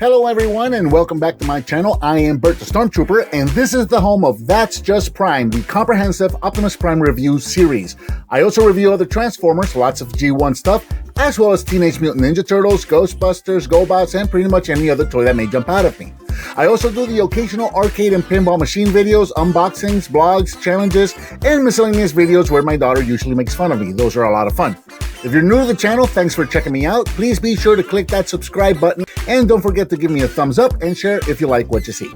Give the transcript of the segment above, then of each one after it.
Hello everyone and welcome back to my channel. I am Bert the Stormtrooper and this is the home of That's Just Prime, the comprehensive Optimus Prime review series. I also review other Transformers, lots of G1 stuff, as well as Teenage Mutant Ninja Turtles, Ghostbusters, GoBots, and pretty much any other toy that may jump out at me. I also do the occasional arcade and pinball machine videos, unboxings, blogs, challenges, and miscellaneous videos where my daughter usually makes fun of me. Those are a lot of fun. If you're new to the channel, thanks for checking me out. Please be sure to click that subscribe button and don't forget to give me a thumbs up and share if you like what you see.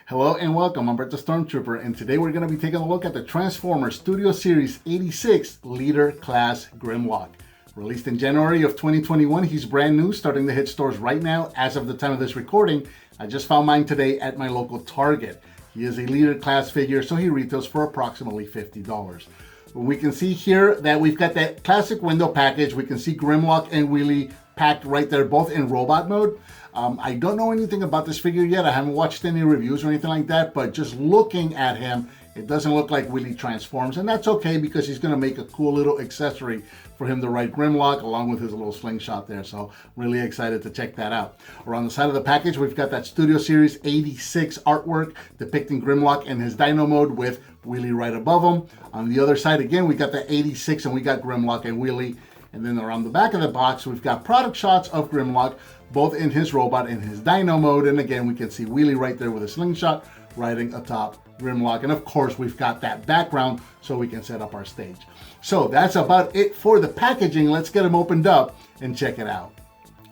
Hello and welcome, I'm Bert the Stormtrooper, and today we're going to be taking a look at the Transformers Studio Series 86 Leader Class Grimlock. Released in January of 2021, he's brand new, starting to hit stores right now as of the time of this recording. I just found mine today at my local Target. He is a Leader Class figure, so he retails for approximately $50. We can see here that we've got that classic window package. We can see Grimlock and Wheelie packed right there, both in robot mode. I don't know anything about this figure yet. I haven't watched any reviews or anything like that, but just looking at him, it doesn't look like Wheelie transforms, and that's okay because he's going to make a cool little accessory for him to ride Grimlock along with his little slingshot there. So really excited to check that out. Around the side of the package, we've got that Studio Series 86 artwork depicting Grimlock in his Dino mode with Wheelie right above him. On the other side, again, we got the 86 and we got Grimlock and Wheelie. And then around the back of the box, we've got product shots of Grimlock, both in his robot and his Dino mode. And again, we can see Wheelie right there with a slingshot riding atop Grimlock. And of course, we've got that background so we can set up our stage. So that's about it for the packaging. Let's get them opened up and check it out.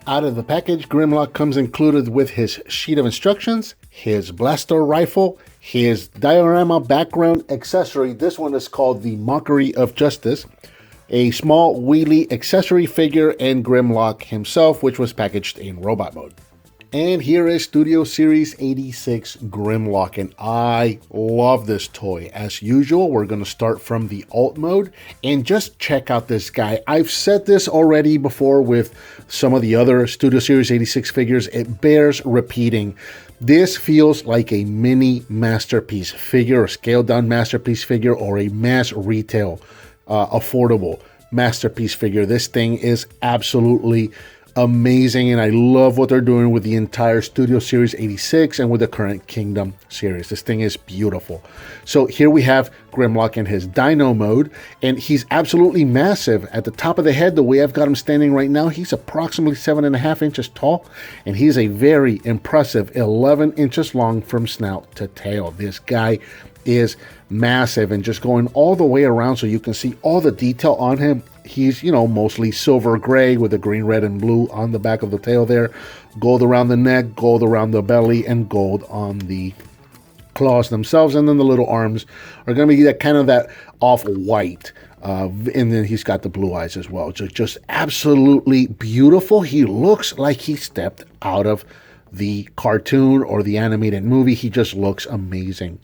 Out of the package, Grimlock comes included with his sheet of instructions, his blaster rifle, his diorama background accessory. This one is called the Mockery of Justice, a small Wheelie accessory figure, and Grimlock himself, which was packaged in robot mode. And here is Studio Series 86 Grimlock, and I love this toy. As usual, we're going to start from the alt mode and just check out this guy. I've said this already before with some of the other Studio Series 86 figures. It bears repeating. This feels like a mini masterpiece figure, a scaled down masterpiece figure, or a mass retail affordable masterpiece figure. This thing is absolutely amazing, and I love what they're doing with the entire Studio Series 86 and with the current Kingdom series. This thing is beautiful. So here we have Grimlock in his Dino mode, and he's absolutely massive. At the top of the head, the way I've got him standing right now, he's approximately 7.5 inches tall, and he's a very impressive 11 inches long from snout to tail. This guy is massive, and just going all the way around so you can see all the detail on him. He's, you know, mostly silver gray with the green, red, and blue on the back of the tail there. Gold around the neck, gold around the belly, and gold on the claws themselves. And then the little arms are going to be that kind of that off-white. And then he's got the blue eyes as well. Just absolutely beautiful. He looks like he stepped out of the cartoon or the animated movie. He just looks amazing.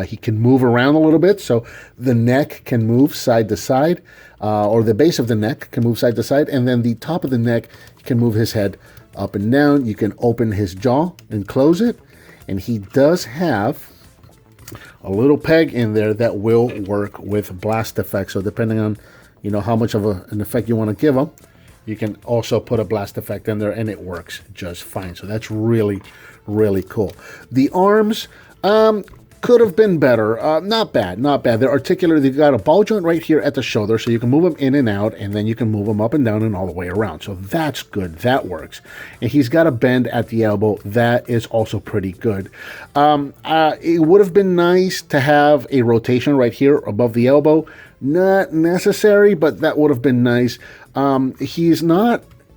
He can move around a little bit, so the neck can move side to side, or the base of the neck can move side to side, and then the top of the neck can move his head up and down. You can open his jaw and close it, and he does have a little peg in there that will work with blast effects. So depending on, you know, how much of an effect you want to give him, you can also put a blast effect in there, and it works just fine. So that's really, really cool. The arms, could have been better. Not bad, not bad. They're articular. They've got a ball joint right here at the shoulder, so you can move them in and out, and then you can move them up and down and all the way around. So that's good. That works. And he's got a bend at the elbow. That is also pretty good. It would have been nice to have a rotation right here above the elbow. Not necessary, but that would have been nice.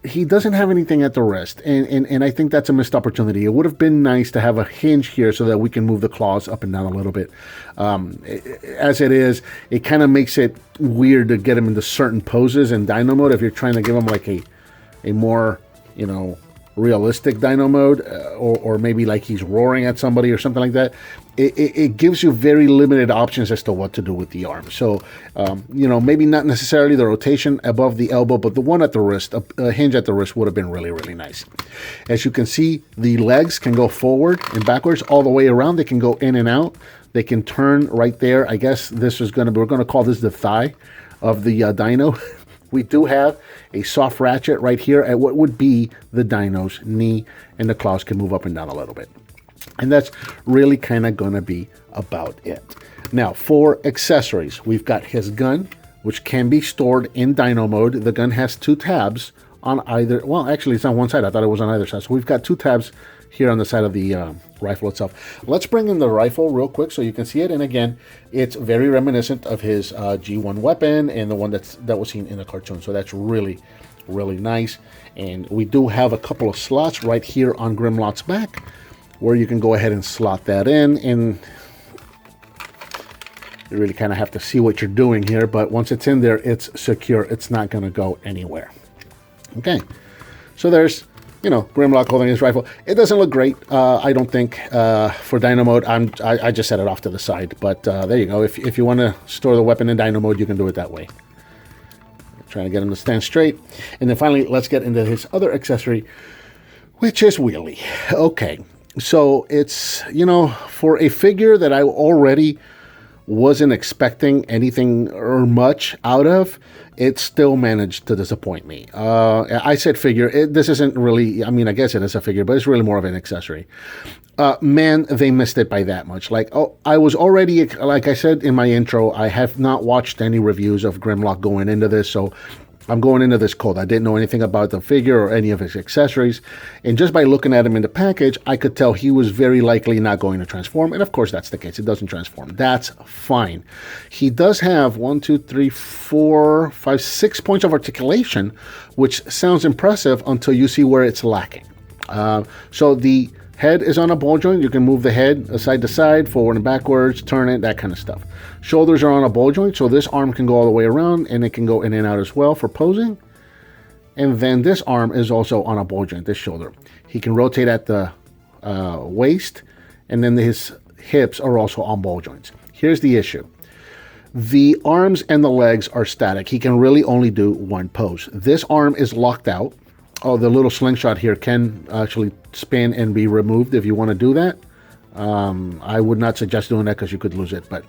He doesn't have anything at the wrist, and I think that's a missed opportunity. It would have been nice to have a hinge here so that we can move the claws up and down a little bit. As it is, it kind of makes it weird to get him into certain poses in Dino mode if you're trying to give him like a more, you know, realistic Dino mode, or maybe like he's roaring at somebody or something like that. It gives you very limited options as to what to do with the arm. So, you know, maybe not necessarily the rotation above the elbow, but the one at the wrist, a hinge at the wrist would have been really, really nice. As you can see, the legs can go forward and backwards all the way around. They can go in and out. They can turn right there. I guess this is going to be, we're going to call this the thigh of the Dino. We do have a soft ratchet right here at what would be the dyno's knee, and the claws can move up and down a little bit. And that's really kind of going to be about it. Now, for accessories, we've got his gun, which can be stored in dyno mode. The gun has 2 tabs on either, well, actually it's on one side. I thought it was on either side. So we've got 2 tabs here on the side of the rifle itself. Let's bring in the rifle real quick so you can see it. And again, it's very reminiscent of his G1 weapon and the one that was seen in the cartoon. So that's really, really nice. And we do have a couple of slots right here on Grimlock's back where you can go ahead and slot that in. And you really kind of have to see what you're doing here. But once it's in there, it's secure. It's not going to go anywhere. Okay, so there's, you know, Grimlock holding his rifle. It doesn't look great, I don't think, for dyno mode. I just set it off to the side, but there you go. If you want to store the weapon in dyno mode, you can do it that way. Trying to get him to stand straight. And then finally, let's get into his other accessory, which is Wheelie. Okay, so it's, you know, for a figure that I already wasn't expecting anything or much out of, it still managed to disappoint me. I said figure. This isn't really, I mean, I guess it is a figure, but it's really more of an accessory. Man, they missed it by that much. Like, oh, I was already, like I said in my intro, I have not watched any reviews of Grimlock going into this, so I'm going into this cold. I didn't know anything about the figure or any of his accessories. And just by looking at him in the package, I could tell he was very likely not going to transform. And of course, that's the case. It doesn't transform. That's fine. He does have 1, 2, 3, 4, 5, 6 points of articulation, which sounds impressive until you see where it's lacking. So the head is on a ball joint. You can move the head side to side, forward and backwards, turn it, that kind of stuff. Shoulders are on a ball joint, so this arm can go all the way around, and it can go in and out as well for posing. And then this arm is also on a ball joint, this shoulder. He can rotate at the waist, and then his hips are also on ball joints. Here's the issue. The arms and the legs are static. He can really only do one pose. This arm is locked out. Oh, the little slingshot here can actually spin and be removed if you want to do that. I would not suggest doing that because you could lose it. But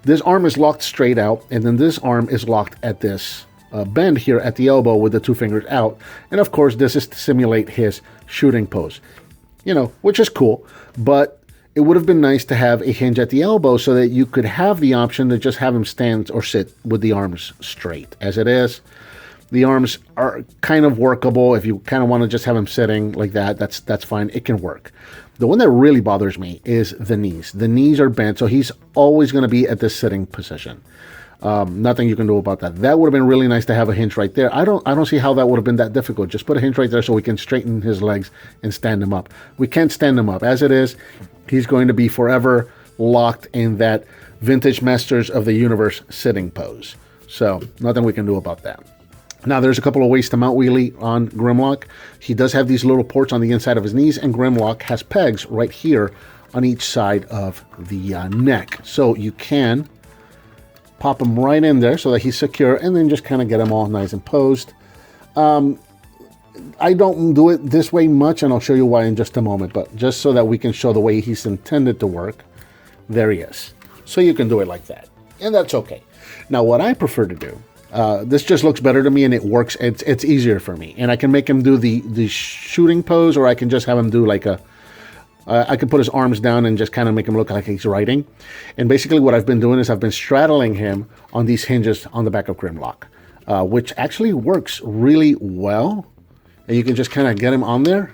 this arm is locked straight out, and then this arm is locked at this bend here at the elbow with the 2 fingers out. And of course, this is to simulate his shooting pose, you know, which is cool. But it would have been nice to have a hinge at the elbow so that you could have the option to just have him stand or sit with the arms straight. As it is, the arms are kind of workable. If you kind of want to just have him sitting like that, that's fine. It can work. The one that really bothers me is the knees. The knees are bent, so he's always going to be at this sitting position. Nothing you can do about that. That would have been really nice to have a hinge right there. I don't see how that would have been that difficult. Just put a hinge right there so we can straighten his legs and stand him up. We can't stand him up. As it is, he's going to be forever locked in that vintage Masters of the Universe sitting pose. So nothing we can do about that. Now, there's a couple of ways to mount Wheelie on Grimlock. He does have these little ports on the inside of his knees, and Grimlock has pegs right here on each side of the neck. So you can pop him right in there so that he's secure, and then just kind of get him all nice and posed. I don't do it this way much, and I'll show you why in just a moment, but just so that we can show the way he's intended to work, there he is. So you can do it like that, and that's okay. Now, what I prefer to do, this just looks better to me, and it works. It's easier for me, and I can make him do the shooting pose, or I can just have him do like a. I can put his arms down and just kind of make him look like he's riding. And basically, what I've been doing is I've been straddling him on these hinges on the back of Grimlock, which actually works really well. And you can just kind of get him on there,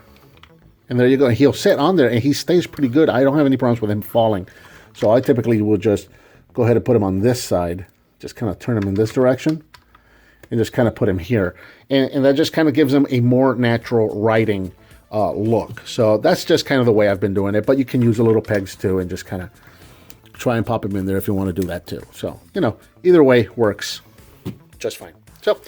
and there you go. He'll sit on there, and he stays pretty good. I don't have any problems with him falling, so I typically will just go ahead and put him on this side. Just kind of turn him in this direction and just kind of put him here. And that just kind of gives him a more natural riding look. So that's just kind of the way I've been doing it. But you can use the little pegs too and just kind of try and pop him in there if you want to do that too. So, you know, either way works just fine. So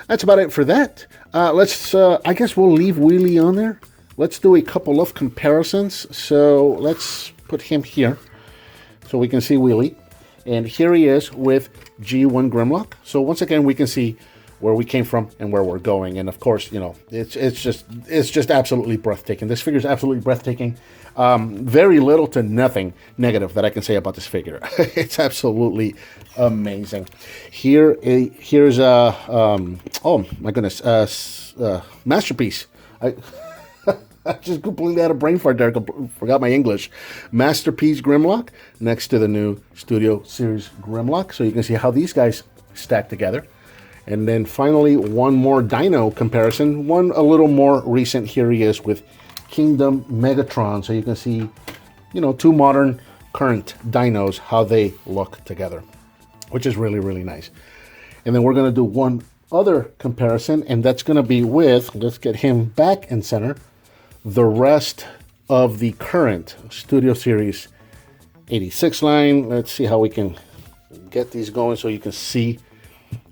that's about it for that. I guess we'll leave Wheelie on there. Let's do a couple of comparisons. So let's put him here so we can see Wheelie. And here he is with G1 Grimlock. So once again, we can see where we came from and where we're going. And of course, you know, it's just absolutely breathtaking. This figure is absolutely breathtaking. Very little to nothing negative that I can say about this figure. It's absolutely amazing. Here's a oh my goodness, masterpiece. I just completely had a brain fart there. Forgot my English. Masterpiece Grimlock next to the new Studio Series Grimlock. So you can see how these guys stack together. And then finally, one more dino comparison. One a little more recent. Here he is with Kingdom Megatron. So you can see, you know, two modern current dinos, how they look together, which is really, really nice. And then we're going to do one other comparison, and that's going to be with, let's get him back in center, the rest of the current Studio Series 86 line. Let's see how we can get these going so you can see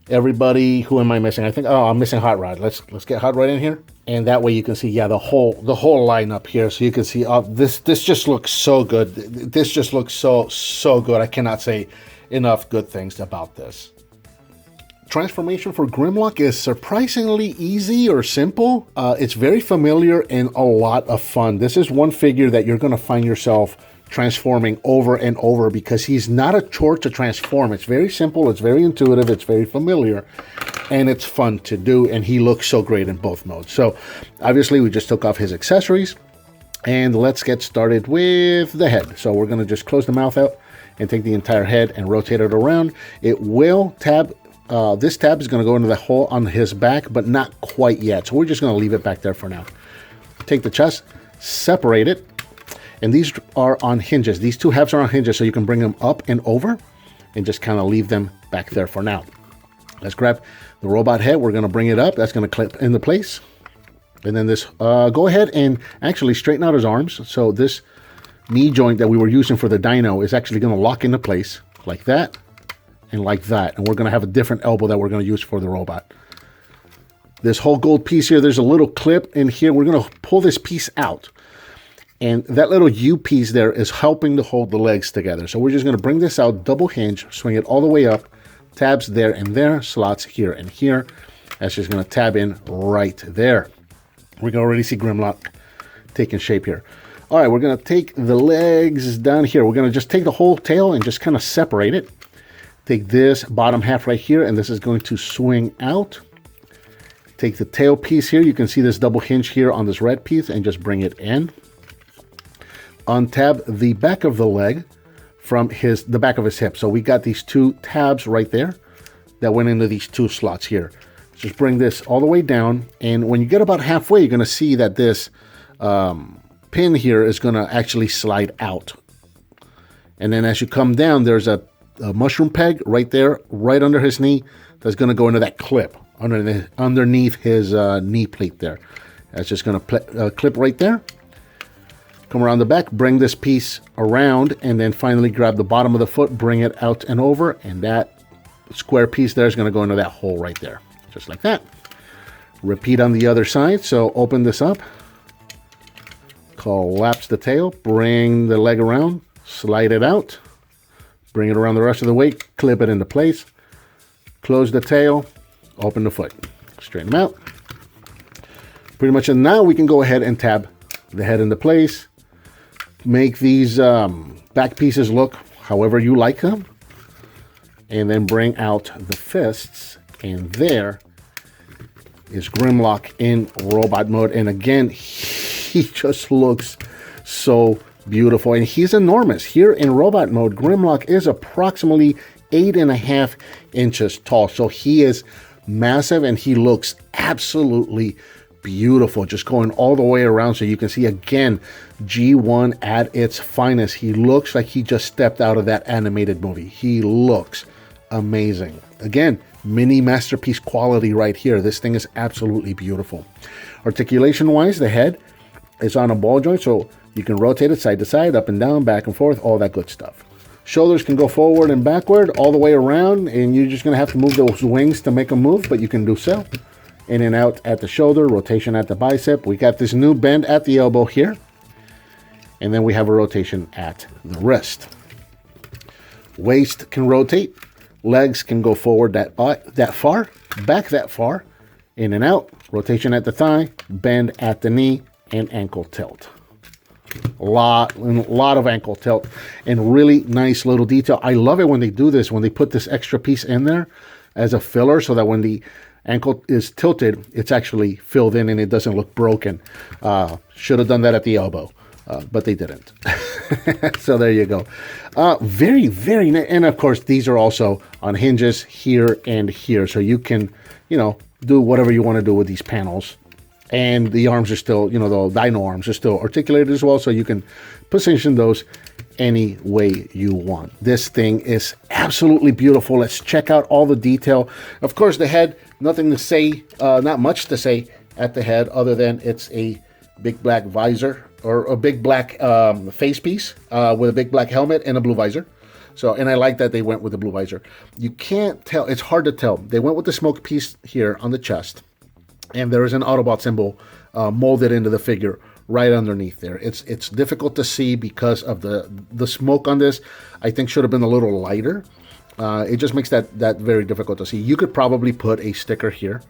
everybody. Who am I missing? I think, oh, I'm missing Hot Rod. Let's get Hot Rod in here. And that way you can see, yeah, the whole lineup here. So you can see this just looks so good. This just looks so good. I cannot say enough good things about this. Transformation for Grimlock is surprisingly easy or simple. It's very familiar and a lot of fun. This is one figure that you're going to find yourself transforming over and over because he's not a chore to transform. It's very simple, it's very intuitive, it's very familiar, and it's fun to do, and he looks so great in both modes. So obviously we just took off his accessories, and let's get started with the head. So we're going to just close the mouth out and take the entire head and rotate it around. It will tab. This tab is going to go into the hole on his back, but not quite yet. So we're just going to leave it back there for now. Take the chest, separate it, and these are on hinges. These two halves are on hinges, so you can bring them up and over and just kind of leave them back there for now. Let's grab the robot head. We're going to bring it up. That's going to clip into place. And then this, go ahead and actually straighten out his arms. So this knee joint that we were using for the dino is actually going to lock into place like that. And like that, and we're going to have a different elbow that we're going to use for the robot. This whole gold piece here, there's a little clip in here. We're going to pull this piece out, and that little U piece there is helping to hold the legs together. So we're just going to bring this out, double hinge, swing it all the way up, tabs there and there, slots here and here. That's just going to tab in right there. We can already see Grimlock taking shape here. All right, we're going to take the legs down here. We're going to just take the whole tail and just kind of separate it. Take this bottom half right here, and this is going to swing out. Take the tail piece here. You can see this double hinge here on this red piece, and just bring it in. Untab the back of the leg from the back of his hip. So we got these two tabs right there that went into these two slots here. Just bring this all the way down, and when you get about halfway, you're going to see that this pin here is going to actually slide out. And then as you come down, there's a mushroom peg right there, right under his knee, that's going to go into that clip underneath his knee plate there. That's just going to clip right there. Come around the back, bring this piece around, and then finally grab the bottom of the foot, bring it out and over, and that square piece there is going to go into that hole right there, just like that. Repeat on the other side. So open this up, collapse the tail, bring the leg around, slide it out. Bring it around the rest of the weight, clip it into place, close the tail, open the foot, straighten them out. Pretty much, and now we can go ahead and tab the head into place, make these back pieces look however you like them, and then bring out the fists, and there is Grimlock in robot mode. And again, he just looks so beautiful, and he's enormous. Here in robot mode, Grimlock is approximately 8.5 inches tall, so he is massive, and he looks absolutely beautiful, just going all the way around. So you can see again, G1 at its finest. He looks like he just stepped out of that animated movie. He looks amazing. Again, mini masterpiece quality right here. This thing is absolutely beautiful. Articulation wise, the head is on a ball joint, so you can rotate it side to side, up and down, back and forth, all that good stuff. Shoulders can go forward and backward, all the way around, and you're just going to have to move those wings to make them move, but you can do so. In and out at the shoulder, rotation at the bicep. We got this new bend at the elbow here, and then we have a rotation at the wrist. Waist can rotate, Legs can go forward that far, back that far, in and out, rotation at the thigh, bend at the knee, and ankle tilt. A lot of ankle tilt and really nice little detail. I love it when they do this, when they put this extra piece in there as a filler so that when the ankle is tilted, it's actually filled in and it doesn't look broken. Should have done that at the elbow, but they didn't. So there you go. Very, very nice. And of course, these are also on hinges here and here. So you can, you know, do whatever you want to do with these panels. And the arms are still, you know, the dino arms are still articulated as well. So you can position those any way you want. This thing is absolutely beautiful. Let's check out all the detail. Of course, the head, nothing to say, not much to say at the head other than it's a big black visor or a big black face piece with a big black helmet and a blue visor. So, and I like that they went with the blue visor. You can't tell, it's hard to tell. They went with the smoke piece here on the chest. And there is an Autobot symbol molded into the figure right underneath there. It's difficult to see because of the smoke on this. I think should have been a little lighter. It just makes that very difficult to see. You could probably put a sticker here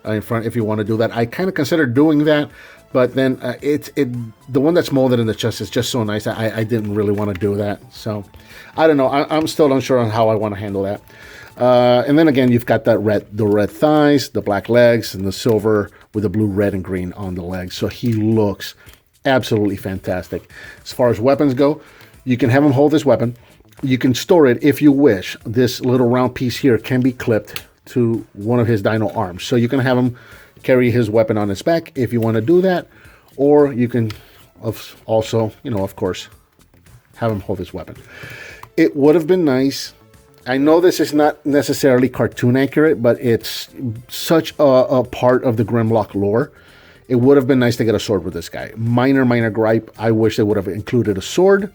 in front if you want to do that. I kind of considered doing that, but then the one that's molded in the chest is just so nice. I didn't really want to do that. So I don't know. I'm still unsure on how I want to handle that. And then again, you've got the red thighs, the black legs, and the silver with the blue, red, and green on the legs. So he looks absolutely fantastic. As far as weapons go, you can have him hold this weapon. You can store it if you wish. This little round piece here can be clipped to one of his dino arms. So you can have him carry his weapon on his back if you want to do that. Or you can also, you know, of course, have him hold his weapon. It would have been nice. I know this is not necessarily cartoon accurate, but it's such a part of the Grimlock lore. It would have been nice to get a sword with this guy. Minor gripe. I wish they would have included a sword,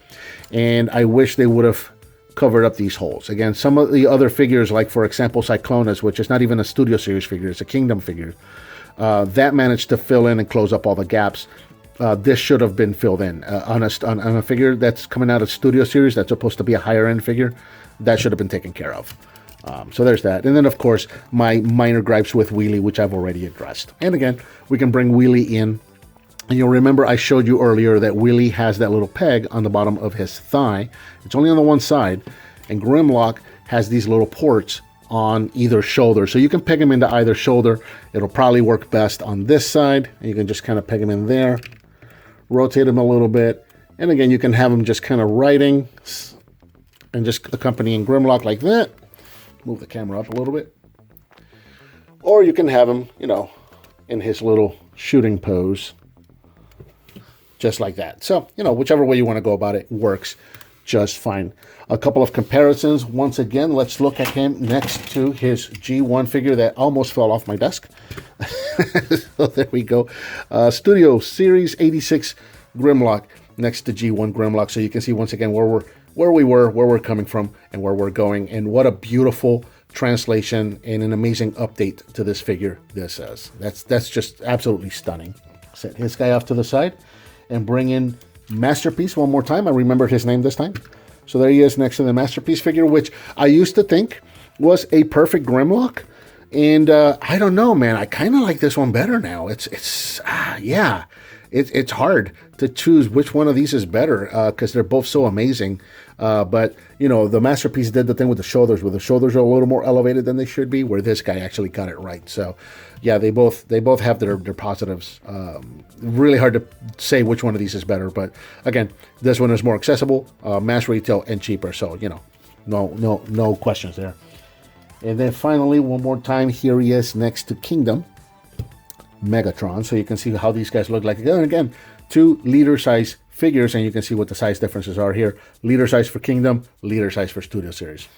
and I wish they would have covered up these holes. Again, some of the other figures, like for example, CYCLONUS, which is not even a Studio Series figure, it's a Kingdom figure, that managed to fill in and close up all the gaps. This should have been filled in. On a figure that's coming out of Studio Series, that's supposed to be a higher end figure, that should have been taken care of. So there's that. And then, of course, my minor gripes with Wheelie, which I've already addressed. And again, we can bring Wheelie in. And you'll remember I showed you earlier that Wheelie has that little peg on the bottom of his thigh. It's only on the one side. And Grimlock has these little ports on either shoulder. So you can peg him into either shoulder. It'll probably work best on this side. And you can just kind of peg him in there. Rotate him a little bit. And again, you can have him just kind of riding and just accompanying Grimlock like that. Move the camera up a little bit. Or you can have him, you know, in his little shooting pose. Just like that. So, you know, whichever way you want to go about it works just fine. A couple of comparisons. Once again, let's look at him next to his G1 figure that almost fell off my desk. So there we go. Studio Series 86 Grimlock next to G1 Grimlock. So you can see once again where we were, where we're coming from, and where we're going. And what a beautiful translation and an amazing update to this figure this is. That's just absolutely stunning. Set his guy off to the side and bring in Masterpiece one more time. I remembered his name this time. So there he is next to the Masterpiece figure, which I used to think was a perfect Grimlock. And I don't know, man. I kind of like this one better now. It's hard to choose which one of these is better because they're both so amazing. But, you know, the Masterpiece did the thing with the shoulders, where the shoulders are a little more elevated than they should be, where this guy actually got it right. So, yeah, they both have their positives. Really hard to say which one of these is better. But, again, this one is more accessible, mass retail, and cheaper. So, you know, no questions there. And then finally, one more time, here he is next to Kingdom Megatron. So you can see how these guys look like. Again, two liter size figures, and you can see what the size differences are here. Liter size for Kingdom, liter size for Studio Series.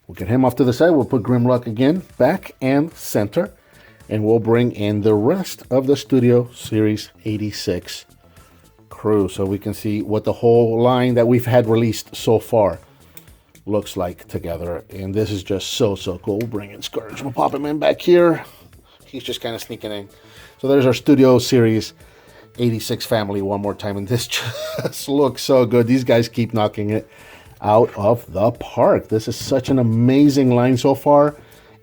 We'll get him off to the side. We'll put Grimlock again back and center, and we'll bring in the rest of the Studio Series 86 crew, so we can see what the whole line that we've had released so far looks like together. And this is just so cool. We'll bring in Scourge. We'll pop him in back here. He's just kind of sneaking in. So there's our Studio Series 86 family one more time, and this just looks so good. These guys keep knocking it out of the park. This is such an amazing line so far.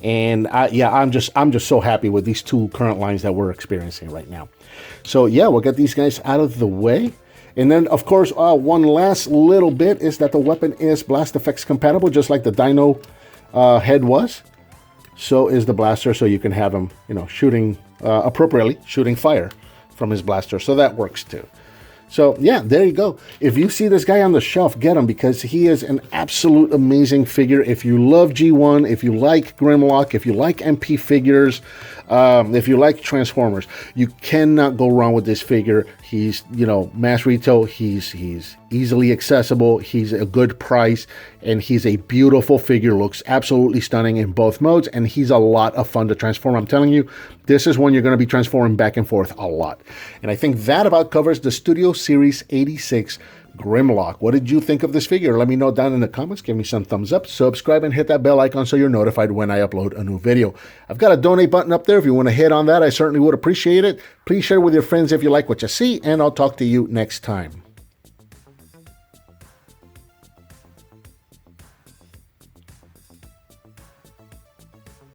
And I'm just so happy with these two current lines that we're experiencing right now. So yeah, we'll get these guys out of the way. And then, of course, one last little bit is that the weapon is blast effects compatible, just like the Dino head was. So is the blaster, so you can have him, shooting appropriately, shooting fire from his blaster. So that works too. So yeah, there you go. If you see this guy on the shelf, get him, because he is an absolute amazing figure. If you love G1, if you like Grimlock, if you like MP figures, if you like Transformers, you cannot go wrong with this figure. He's, mass retail. He's easily accessible. He's a good price, and he's a beautiful figure. Looks absolutely stunning in both modes, and he's a lot of fun to transform. I'm telling you, this is one you're going to be transforming back and forth a lot. And I think that about covers the Studio Series 86 Grimlock. What did you think of this figure? Let me know down in the comments. Give me some thumbs up, subscribe, and hit that bell icon so you're notified when I upload a new video. I've got a donate button up there. If you want to hit on that, I certainly would appreciate it. Please share with your friends if you like what you see, and I'll talk to you next time.